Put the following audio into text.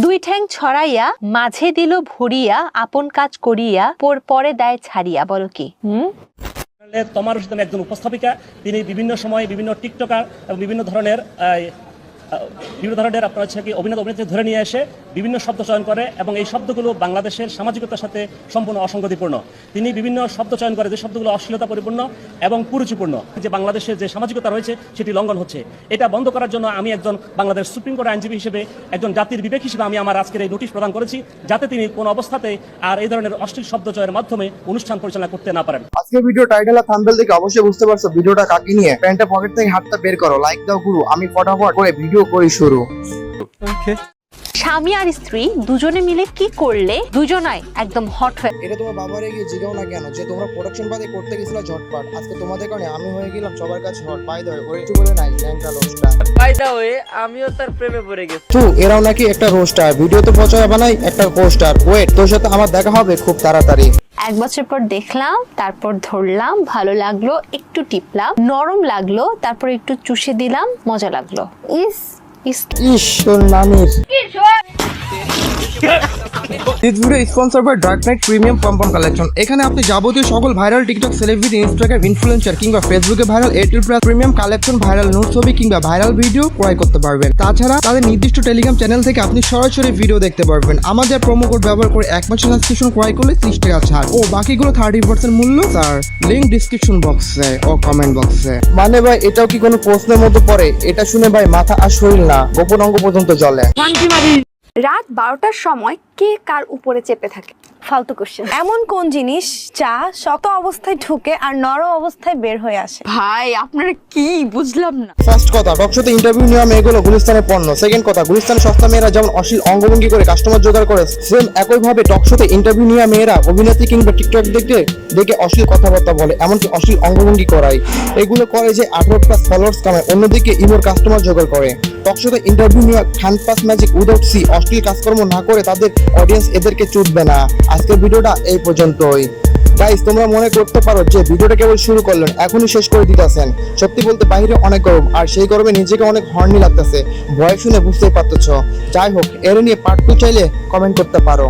দুই ঠ্যাং ছড়াইয়া মাঝে দিল ভরিয়া আপন কাজ করিয়া পরে দেয় ছাড়িয়া। বলো কি? তমার হোসেন একজন উপস্থাপিকা, তিনি বিভিন্ন সময় বিভিন্ন টিকটকার এবং বিভিন্ন ধরনের আপনার হচ্ছে কি অভিনেতা ধরে নিয়ে এসে বিভিন্ন শব্দ চয়ন করে এবং এই শব্দগুলো বাংলাদেশের সামাজিকতার সাথে সম্পূর্ণ অসঙ্গতিপূর্ণ। তিনি বিভিন্ন শব্দ চয়ন করে যে শব্দগুলো অশ্লীলতা পরিপূর্ণ এবং কুরুচিপূর্ণ, যে বাংলাদেশের যে সামাজিকতা রয়েছে সেটি লঙ্ঘন হচ্ছে। এটা বন্ধ করার জন্য আমি একজন বাংলাদেশ সুপ্রিম কোর্ট আইনজীবী হিসেবে, একজন জাতির বিবেক হিসেবে আমি আমার আজকের এই নোটিশ প্রদান করেছি, যাতে তিনি কোনো অবস্থাতে আর এই ধরনের অশ্লীল শব্দ চয়ের মাধ্যমে অনুষ্ঠান পরিচালনা করতে না পারেন। আজকে ভিডিও টাইটেল আর থাম্বনেল দেখে অবশ্যই বুঝতে পারছো ভিডিওটা কাকে নিয়ে। প্যান্টের পকেট থেকে হাতটা বের করো, লাইক দাও গুরু, আমি ফটাফট করে ভিডিও করি শুরু। স্বামী আর স্ত্রী দুজনে মিলে কি করলে দুজনাই একদম হট হয়ে? এটা তোমার বাবারে গিয়ে জিগাও না কেন যে তোমরা প্রোডাকশন বাদে করতে গেছিলা ঝটপট, আজকে তোমাদের কারণে আমি হয়ে গেলাম সবার কাছে হট। বাই দ্য ওয়ে, ওই একটু বলে নাই ল্যাংটা রোস্টার। বাই দ্য ওয়ে, আমিও তার প্রেমে পড়ে গেছি। তো এরাও নাকি একটা রোস্টার, ভিডিও তো পচয় বানাই একটা পোস্টার। ওয়েট, তোর সাথে আমার দেখা হবে খুব তাড়াতাড়ি। 1 বছর পর দেখলাম, তারপর ধরলাম, ভালো লাগলো, একটু টিপলাম, নরম লাগলো, তারপর একটু চুষে দিলাম, মজা লাগলো। ইস তোর নানির। This video is sponsored by Dark Knight Premium Pom-Pom Collection। এখানে আপনি যাবতীয় সকল viral TikTok celebrity, Instagram influencer কিংবা ফেসবুকে viral A++ premium collection, viral note ছবি কিংবা ভাইরাল ভিডিও ক্রয় করতে পারবেন। তাছাড়া তাদের নির্দিষ্ট টেলিগ্রাম চ্যানেল থেকে আপনি সরাসরি ভিডিও দেখতে পারবেন। আমাদের প্রোমো কোড ব্যবহার করে 1 মাসের সাবস্ক্রিপশন ক্রয় করলে 30 টাকা ছাড় ও বাকিগুলো 30% মূল্য স্যার। লিংক ডিসক্রিপশন বক্সে ও কমেন্ট বক্সে। মানে ভাই এটাও কি কোনো প্রশ্নের মধ্যে পড়ে? এটা শুনে ভাই মাথা আর শরীর না, গোপন অঙ্গ পর্যন্ত জ্বলে। রাত 12টার সময় কে কার উপরে চেপে থাকে? ফালতু কোশ্চেন। এমন কোন জিনিস যা শক্ত অবস্থায় ঢুকে আর নরম অবস্থায় বের হয়ে আসে? ভাই আপনারা কি বুঝলাম না। ফার্স্ট কথা, টকশোতে ইন্টারভিউ নেওয়া মেয়েগুলো গুলিস্তানের পণ্য। সেকেন্ড কথা, গুলিস্তানের সস্তা মেয়েরা যেমন অশ্লীল অঙ্গভঙ্গি করে কাস্টমার জোগাড় করে, সেম একইভাবে টকশোতে ইন্টারভিউ নেওয়া মেয়েরা অভিনেত্রী কিংবা টিকটক দেখে অশ্লীল কথাবার্তা বলে, এমনকি অশ্লীল অঙ্গভঙ্গি করায়। এগুলো করে যে 18+ ফলোয়ার্স কামায়, অন্যদিকে ইমোর কাস্টমার জোগাড় করে। টকশোতে ইন্টারভিউ নেওয়া খান পাস ম্যাজিক উইদাউট সি অশ্লীল কাজকর্ম না করে তাদের অডিয়েন্স এদেরকে চুদবে না। আজকের ভিডিওটা এই পর্যন্তই। গাইস, তোমরা মনে করতে পারো যে ভিডিওটা কেবল শুরু করলেন, এখনই শেষ করে দিতেছেন। সত্যি বলতে বাইরে অনেক গরম, আর সেই গরমে নিজেকে অনেক হর্নি লাগতেছে। ভয় শুনে বুঝতেই পারতেছ। যাই হোক, এর নিয়ে পার্ট 2 চাইলে কমেন্ট করতে পারো।